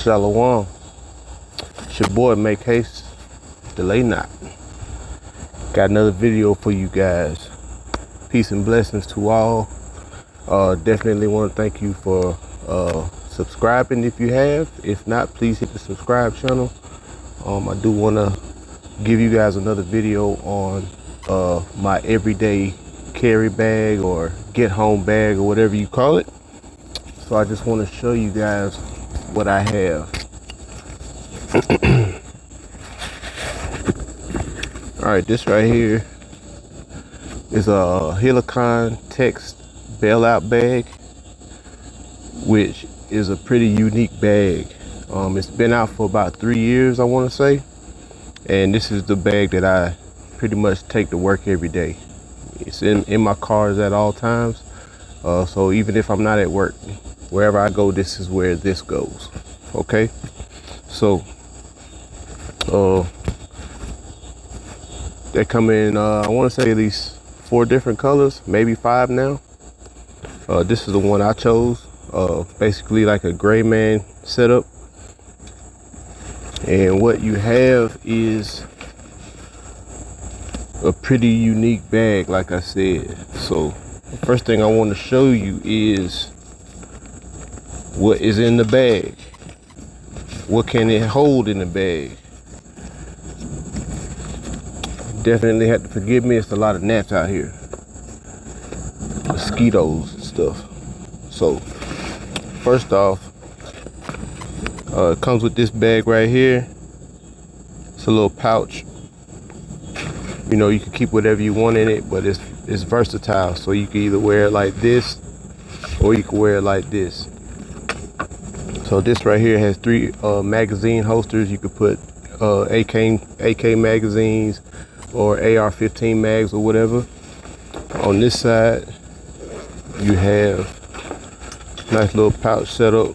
Shalom. It's your boy, Make Haste, Delay Not. Got another video for you guys. Peace and blessings to all. Definitely want to thank you for subscribing if you have. If not, please hit the subscribe channel. I do want to give you guys another video on my everyday carry bag or get home bag or whatever you call it. So I just want to show you guys what I have. All right, this right here is a Helicon text bailout bag, which is a pretty unique bag. It's been out for about 3 years, I want to say, and this is the bag that I pretty much take to work every day. It's in my cars at all times, so even if I'm not at work, wherever I go, this is where this goes. Okay, so they come in I want to say at least 4 different colors, maybe 5 now. This is the one I chose, basically like a gray man setup. And what you have is a pretty unique bag, like I said. So the first thing I want to show you is what is in the bag. What can it hold in the bag? Definitely have to forgive me, it's a lot of gnats out here, mosquitoes and stuff. So first off, it comes with this bag right here. It's a little pouch. You know, you can keep whatever you want in it, but it's versatile. So you can either wear it like this, or you can wear it like this. So this right here has 3 magazine holsters. You could put AK magazines or AR-15 mags or whatever. On this side, you have a nice little pouch setup.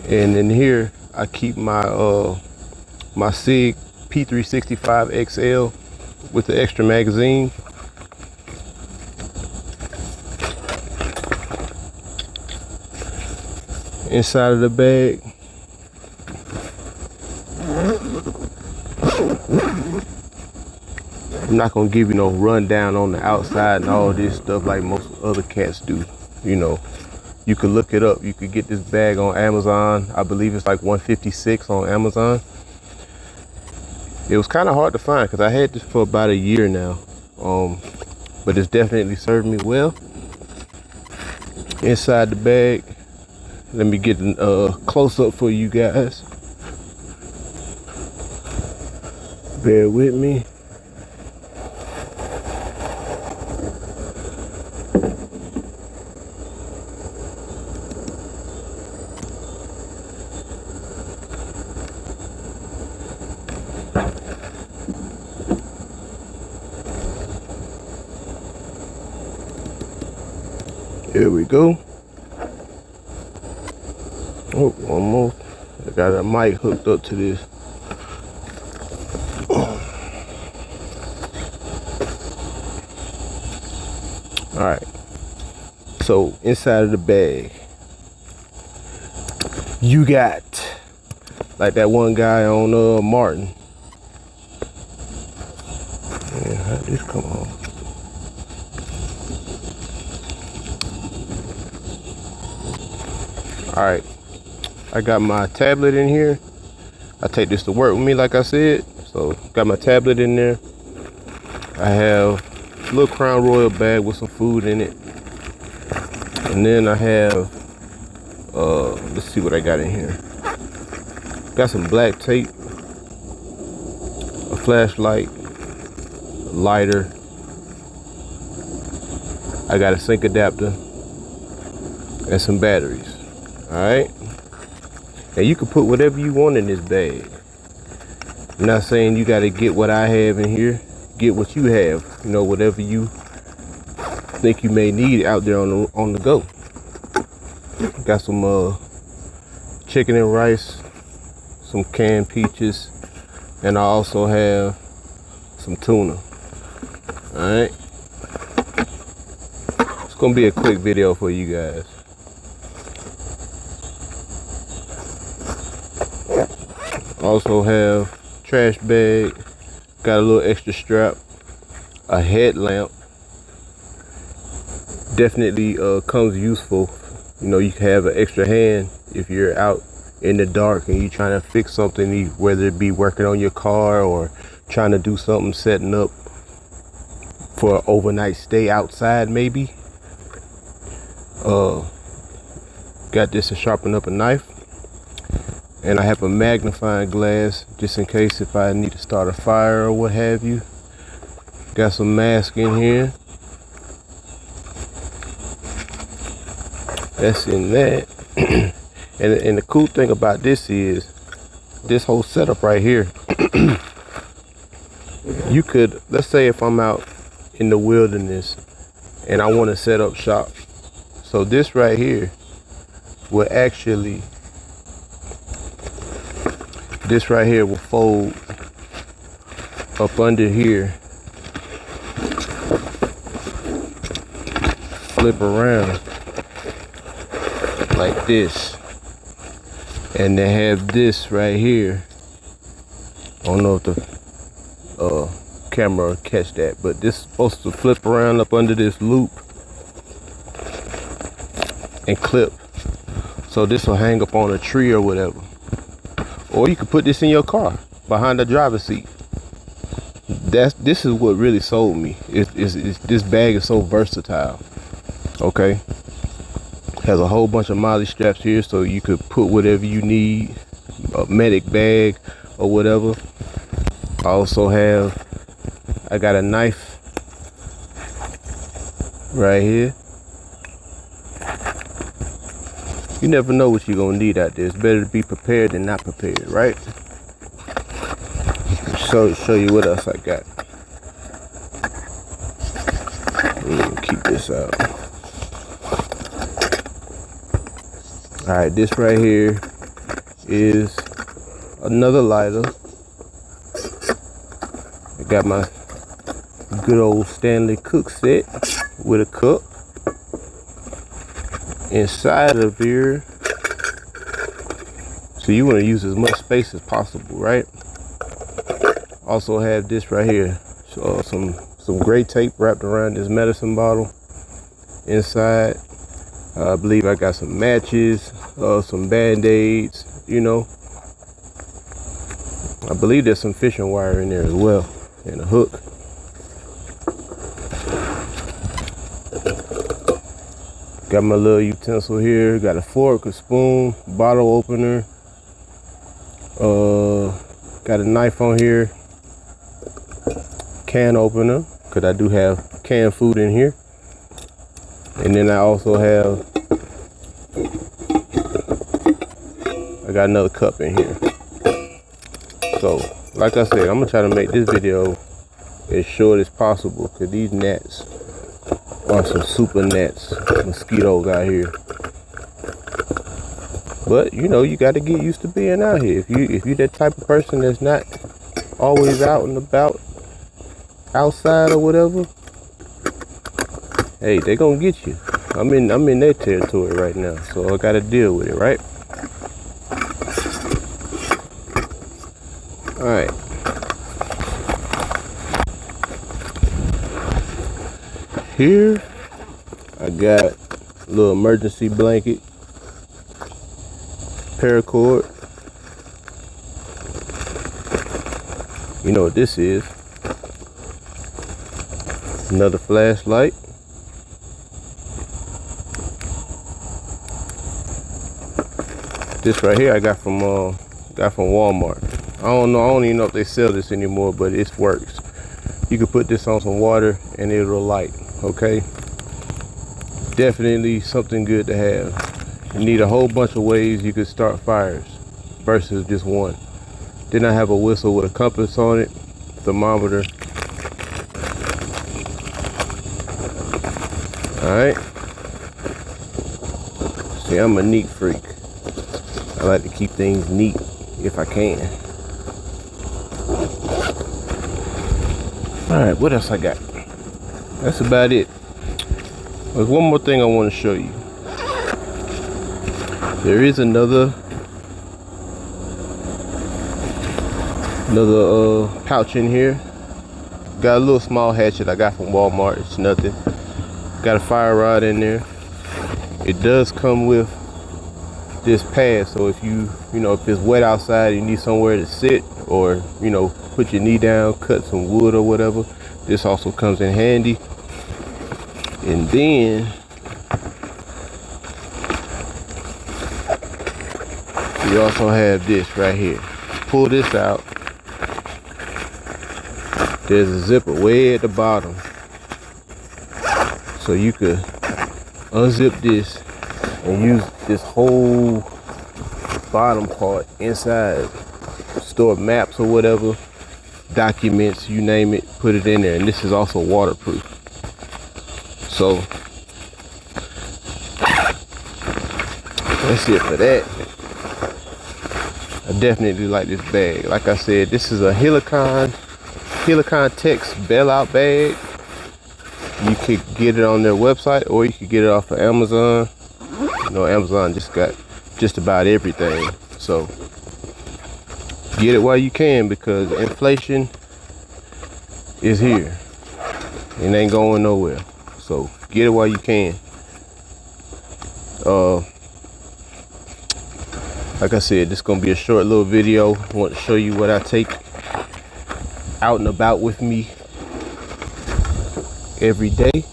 And in here, I keep my my SIG P365 XL with the extra magazine. Inside of the bag, I'm not gonna give you no rundown on the outside and all this stuff like most other cats do. You know, you could look it up. You could get this bag on Amazon. I believe it's like $156 on Amazon. It was kind of hard to find because I had this for about a year now, but it's definitely served me well. Inside the bag, let me get a close up for you guys. Bear with me. Here we go. Oh, almost. I got a mic hooked up to this. All right. So inside of the bag, you got like that one guy on Martin. Man, how did this come on? All right, I got my tablet in here. I take this to work with me, like I said. So got my tablet in there. I have a little Crown Royal bag with some food in it. And then I have, let's see what I got in here. Got some black tape, a flashlight, a lighter. I got a sink adapter and some batteries. All right, and you can put whatever you want in this bag. I'm not saying you got to get what I have in here. Get what you have. You know, whatever you think you may need out there on the go. Got some chicken and rice, some canned peaches, and I also have some tuna. All right, it's gonna be a quick video for you guys. Also have trash bag, got a little extra strap, a headlamp. Definitely comes useful. You know, you can have an extra hand if you're out in the dark and you're trying to fix something, whether it be working on your car or trying to do something, setting up for an overnight stay outside maybe. Got this to sharpen up a knife, and I have a magnifying glass just in case if I need to start a fire or what have you. Got some mask in here. That's in that. and the cool thing about this is this whole setup right here. You could, let's say if I'm out in the wilderness and I want to set up shop, so this right here will actually, this right here will fold up under here, flip around like this, and they have this right here. I don't know if the camera will catch that, but this is supposed to flip around up under this loop and clip, so this will hang up on a tree or whatever. Or you could put this in your car behind the driver's seat. This is what really sold me. This bag is so versatile. Okay, has a whole bunch of MOLLE straps here, so you could put whatever you need, a medic bag or whatever. I also I got a knife right here. You never know what you're gonna need out there. It's better to be prepared than not prepared, right? Show you what else I got. Keep this out. All right, this right here is another lighter. I got my good old Stanley cook set with a cup. Inside of here, so you want to use as much space as possible, right? Also have this right here, so some gray tape wrapped around this medicine bottle. Inside, I believe I got some matches, some band-aids, you know. I believe there's some fishing wire in there as well, and a hook. Got my little utensil here. Got a fork, a spoon, bottle opener. Got a knife on here. Can opener, because I do have canned food in here. And then I also have, I got another cup in here. So, like I said, I'm gonna try to make this video as short as possible, because these gnats are some super gnats, mosquitoes out here. But you know, you got to get used to being out here. If you that type of person that's not always out and about, outside or whatever, hey, they gonna get you. I'm in their territory right now, so I got to deal with it, right? All right. Here I got a little emergency blanket, paracord. You know what this is? Another flashlight. This right here I got from Walmart. I don't even know if they sell this anymore, but it works. You can put this on some water and it'll light. Okay, definitely something good to have. You need a whole bunch of ways you could start fires versus just one. Then I have a whistle with a compass on it, thermometer. All right. See, I'm a neat freak. I like to keep things neat if I can. All right, what else I got? That's about it. There's one more thing I want to show you. There is another Another pouch in here. Got a little small hatchet I got from Walmart. It's nothing. Got a fire rod in there. It does come with this pad, so if if it's wet outside, you need somewhere to sit, or put your knee down, cut some wood or whatever, this also comes in handy. And then you also have this right here. Pull this out. There's a zipper way at the bottom, so you could unzip this and use this whole bottom part inside. Store maps or whatever, documents, you name it, put it in there. And this is also waterproof. So that's it for that. I definitely like this bag. Like I said, this is a Helicon Tex bailout bag. You could get it on their website, or you could get it off of Amazon. Amazon just got just about everything. So get it while you can, because inflation is here. It ain't going nowhere. So get it while you can. Like I said, this is gonna be a short little video. I want to show you what I take out and about with me every day.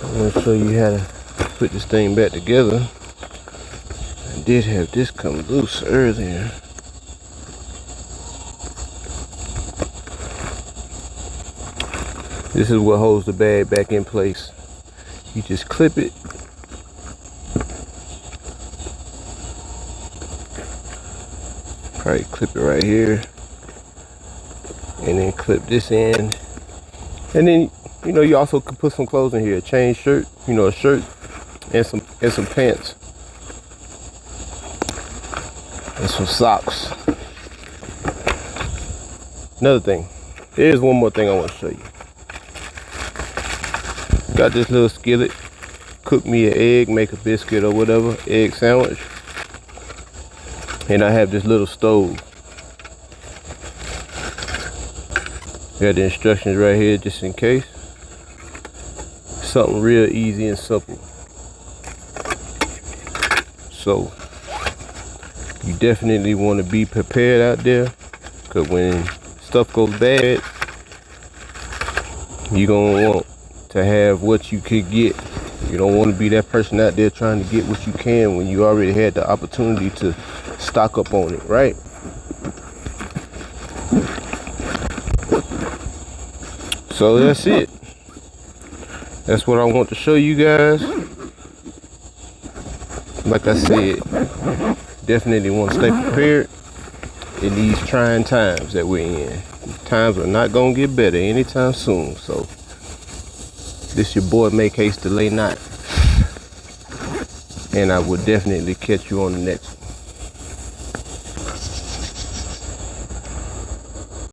I'm gonna show you how to put this thing back together. I did have this come loose earlier. This is what holds the bag back in place. You just clip it. Probably clip it right here. And then clip this in. And then, you also could put some clothes in here. A chain shirt, a shirt and some pants. And some socks. Another thing. Here's one more thing I want to show you. Got this little skillet. Cook me an egg, make a biscuit or whatever, egg sandwich. And I have this little stove. Got the instructions right here just in case. Something real easy and simple. So you definitely want to be prepared out there, because when stuff goes bad, you're gonna want to have what you could get. You don't want to be that person out there trying to get what you can when you already had the opportunity to stock up on it, right? So that's it. That's what I want to show you guys. Like I said, definitely want to stay prepared in these trying times that we're in. Times are not gonna get better anytime soon. So this your boy, make haste delay not, and I will definitely catch you on the next one.